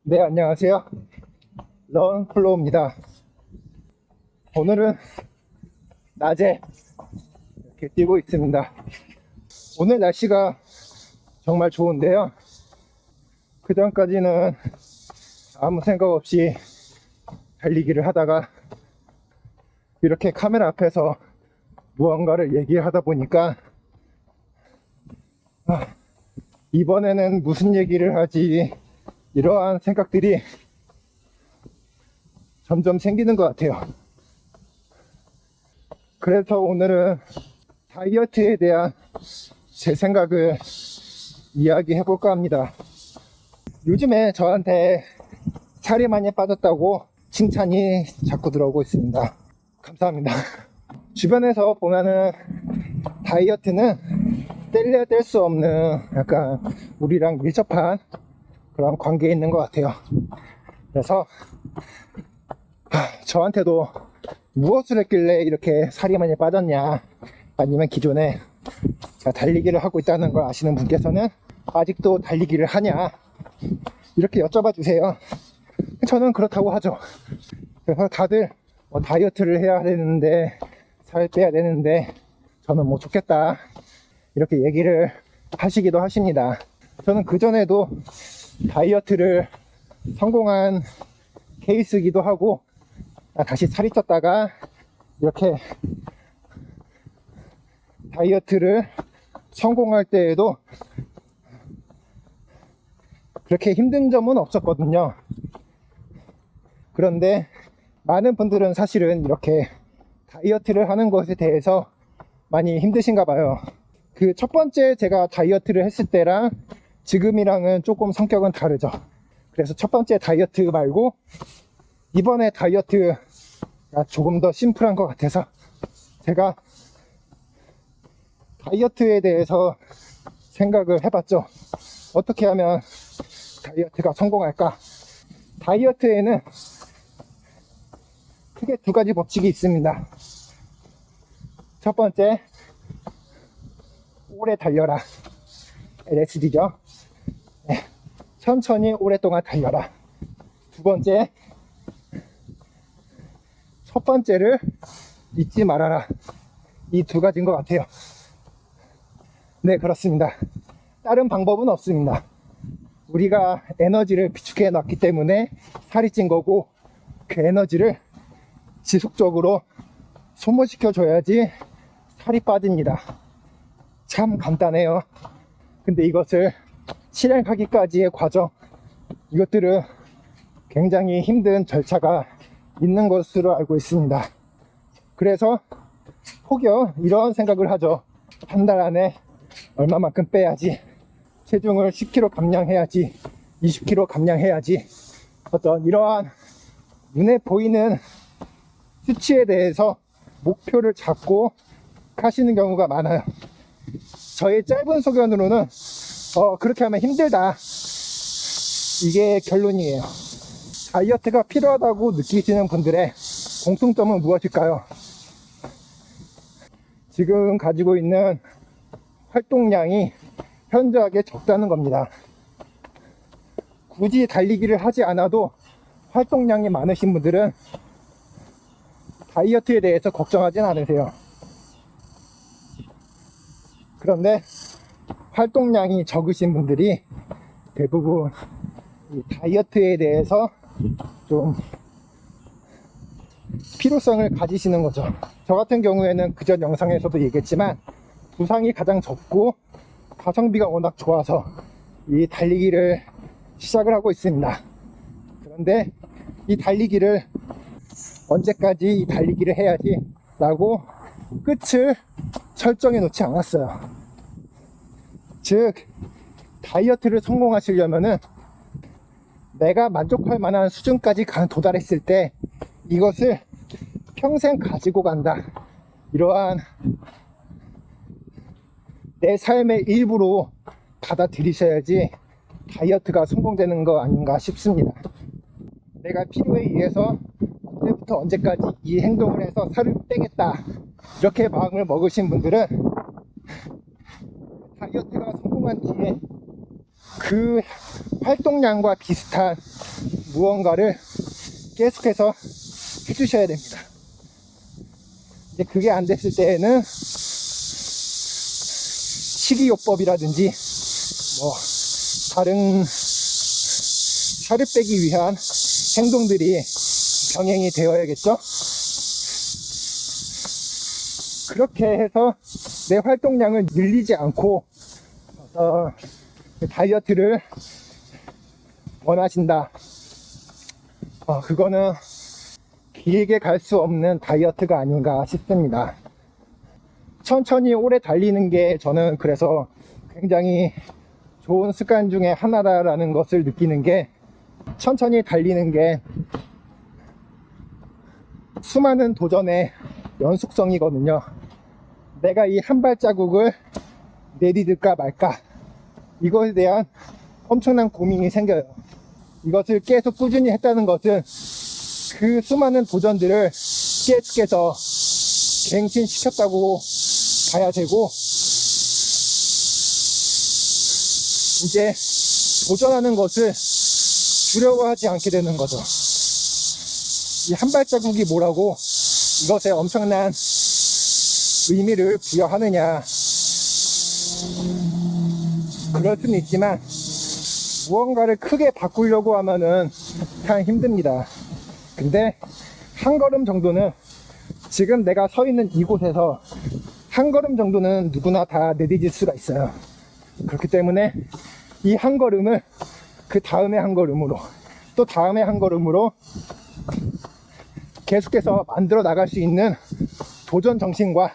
네, 안녕하세요. 런플로우입니다. 오늘은 낮에 이렇게 뛰고 있습니다. 오늘 날씨가 정말 좋은데요. 그 전까지는 아무 생각 없이 달리기를 하다가 이렇게 카메라 앞에서 무언가를 얘기하다 보니까 이번에는 무슨 얘기를 하지, 이러한 생각들이 점점 생기는 것 같아요. 그래서 오늘은 다이어트에 대한 제 생각을 이야기해 볼까 합니다. 요즘에 저한테 살이 많이 빠졌다고 칭찬이 자꾸 들어오고 있습니다. 감사합니다. 주변에서 보면은 다이어트는 뗄래야 뗄 수 없는 약간 우리랑 밀접한 그런 관계에 있는 것 같아요. 그래서 저한테도 무엇을 했길래 이렇게 살이 많이 빠졌냐, 아니면 기존에 제가 달리기를 하고 있다는 걸 아시는 분께서는 아직도 달리기를 하냐, 이렇게 여쭤봐 주세요. 저는 그렇다고 하죠. 그래서 다들 다이어트를 해야 되는데, 살 빼야 되는데 저는 뭐 좋겠다, 이렇게 얘기를 하시기도 하십니다. 저는 그전에도 다이어트를 성공한 케이스이기도 하고, 다시 살이 쪘다가 이렇게 다이어트를 성공할 때에도 그렇게 힘든 점은 없었거든요. 그런데 많은 분들은 사실은 이렇게 다이어트를 하는 것에 대해서 많이 힘드신가 봐요. 그 첫 번째 제가 다이어트를 했을 때랑 지금이랑은 조금 성격은 다르죠. 그래서 첫 번째 다이어트 말고 이번에 다이어트가 조금 더 심플한 것 같아서 제가 다이어트에 대해서 생각을 해봤죠. 어떻게 하면 다이어트가 성공할까? 다이어트에는 크게 두 가지 법칙이 있습니다. 첫 번째, 오래 달려라. LSD죠. 네. 천천히 오랫동안 달려라. 두 번째, 첫 번째를 잊지 말아라. 이 두 가지인 것 같아요. 네, 그렇습니다. 다른 방법은 없습니다. 우리가 에너지를 비축해 놨기 때문에 살이 찐 거고, 그 에너지를 지속적으로 소모시켜 줘야지 살이 빠집니다. 참 간단해요. 근데 이것을 실행하기까지의 과정, 이것들은 굉장히 힘든 절차가 있는 것으로 알고 있습니다. 그래서 혹여 이런 생각을 하죠. 한 달 안에 얼마만큼 빼야지, 체중을 10kg 감량해야지, 20kg 감량해야지, 어떤 이러한 눈에 보이는 수치에 대해서 목표를 잡고 하시는 경우가 많아요. 저의 짧은 소견으로는 그렇게 하면 힘들다, 이게 결론이에요. 다이어트가 필요하다고 느끼시는 분들의 공통점은 무엇일까요? 지금 가지고 있는 활동량이 현저하게 적다는 겁니다. 굳이 달리기를 하지 않아도 활동량이 많으신 분들은 다이어트에 대해서 걱정하진 않으세요. 그런데 활동량이 적으신 분들이 대부분 이 다이어트에 대해서 좀 필요성을 가지시는 거죠. 저 같은 경우에는 그전 영상에서도 얘기했지만 부상이 가장 적고 가성비가 워낙 좋아서 이 달리기를 시작을 하고 있습니다. 그런데 이 달리기를 언제까지 이 달리기를 해야지 라고 끝을 설정해 놓지 않았어요. 즉, 다이어트를 성공하시려면은 내가 만족할 만한 수준까지 도달했을 때 이것을 평생 가지고 간다, 이러한 내 삶의 일부로 받아들이셔야지 다이어트가 성공되는 거 아닌가 싶습니다. 내가 필요에 의해서 언제부터 언제까지 이 행동을 해서 살을 빼겠다, 이렇게 마음을 먹으신 분들은 다이어트가 성공한 뒤에 그 활동량과 비슷한 무언가를 계속해서 해주셔야 됩니다. 이제 그게 안 됐을 때에는 식이요법이라든지 뭐 다른 살을 빼기 위한 행동들이 병행이 되어야겠죠. 그렇게 해서 내 활동량을 늘리지 않고 다이어트를 원하신다. 그거는 길게 갈 수 없는 다이어트가 아닌가 싶습니다. 천천히 오래 달리는 게 저는 그래서 굉장히 좋은 습관 중에 하나다라는 것을 느끼는 게, 천천히 달리는 게 수많은 도전의 연속성이거든요. 내가 이 한 발자국을 내디딜까 말까, 이것에 대한 엄청난 고민이 생겨요. 이것을 계속 꾸준히 했다는 것은 그 수많은 도전들을 계속해서 갱신시켰다고 봐야 되고, 이제 도전하는 것을 두려워하지 않게 되는 거죠. 이 한 발자국이 뭐라고 이것에 엄청난 의미를 부여하느냐, 그럴 수는 있지만 무언가를 크게 바꾸려고 하면은 참 힘듭니다. 근데 한 걸음 정도는, 지금 내가 서 있는 이곳에서 한 걸음 정도는 누구나 다 내디딜 수가 있어요. 그렇기 때문에 이 한 걸음을 그 다음에 한 걸음으로, 또 다음에 한 걸음으로 계속해서 만들어 나갈 수 있는 도전 정신과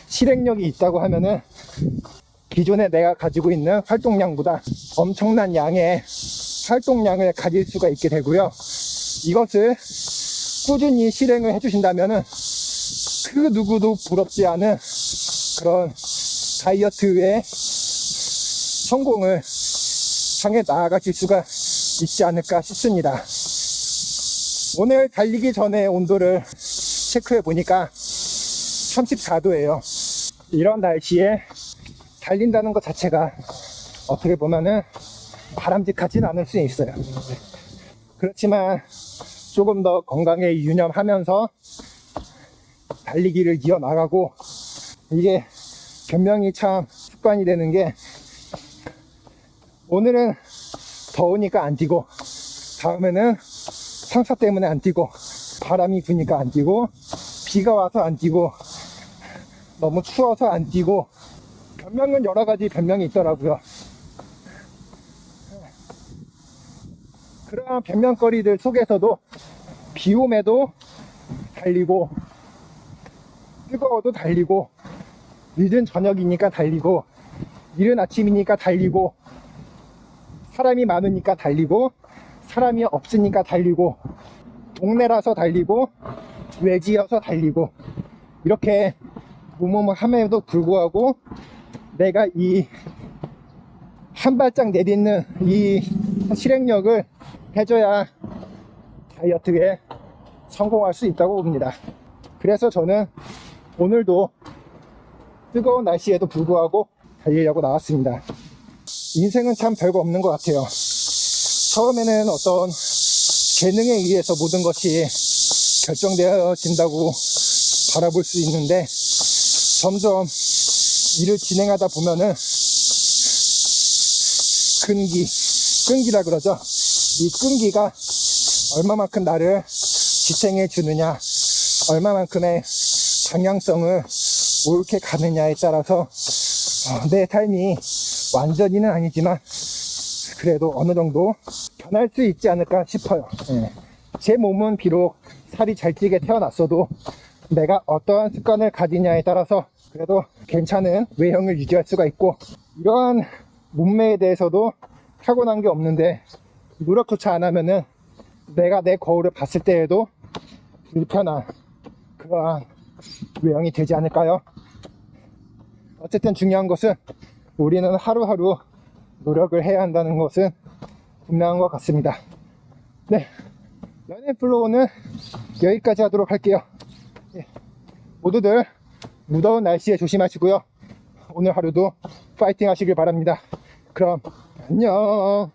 실행력이 있다고 하면은 기존에 내가 가지고 있는 활동량보다 엄청난 양의 활동량을 가질 수가 있게 되고요. 이것을 꾸준히 실행을 해주신다면은 그 누구도 부럽지 않은 그런 다이어트의 성공을 향해 나아가실 수가 있지 않을까 싶습니다. 오늘 달리기 전에 온도를 체크해 보니까 34도예요. 이런 날씨에 달린다는 것 자체가 어떻게 보면은 바람직하진 않을 수 있어요. 그렇지만 조금 더 건강에 유념하면서 달리기를 이어나가고, 이게 변명이 참 습관이 되는 게, 오늘은 더우니까 안 뛰고, 다음에는 상사 때문에 안 뛰고, 바람이 부니까 안 뛰고, 비가 와서 안 뛰고, 너무 추워서 안 뛰고, 변명은 여러 가지 변명이 있더라고요. 그러한 변명거리들 속에서도 비 오매도 달리고, 뜨거워도 달리고, 늦은 저녁이니까 달리고, 이른 아침이니까 달리고, 사람이 많으니까 달리고, 사람이 없으니까 달리고, 동네라서 달리고, 외지여서 달리고, 이렇게 뭐뭐뭐 함에도 불구하고 내가 이 한 발짝 내딛는 이 실행력을 해줘야 다이어트에 성공할 수 있다고 봅니다. 그래서 저는 오늘도 뜨거운 날씨에도 불구하고 달리려고 나왔습니다. 인생은 참 별거 없는 것 같아요. 처음에는 어떤 재능에 의해서 모든 것이 결정되어진다고 바라볼 수 있는데, 점점 일을 진행하다 보면은 끈기라 그러죠. 이 끈기가 얼마만큼 나를 지탱해 주느냐, 얼마만큼의 방향성을 옳게 가느냐에 따라서 내 삶이 완전히는 아니지만 그래도 어느 정도 변할 수 있지 않을까 싶어요. 제 몸은 비록 살이 잘 찌게 태어났어도 내가 어떠한 습관을 가지냐에 따라서 그래도 괜찮은 외형을 유지할 수가 있고, 이러한 몸매에 대해서도 타고난 게 없는데 노력조차 안 하면은 내가 내 거울을 봤을 때에도 불편한 그러한 외형이 되지 않을까요? 어쨌든 중요한 것은 우리는 하루하루 노력을 해야 한다는 것은 분명한 것 같습니다. 네, 런앤플로우는 여기까지 하도록 할게요. 모두들 무더운 날씨에 조심하시고요. 오늘 하루도 파이팅 하시길 바랍니다. 그럼 안녕.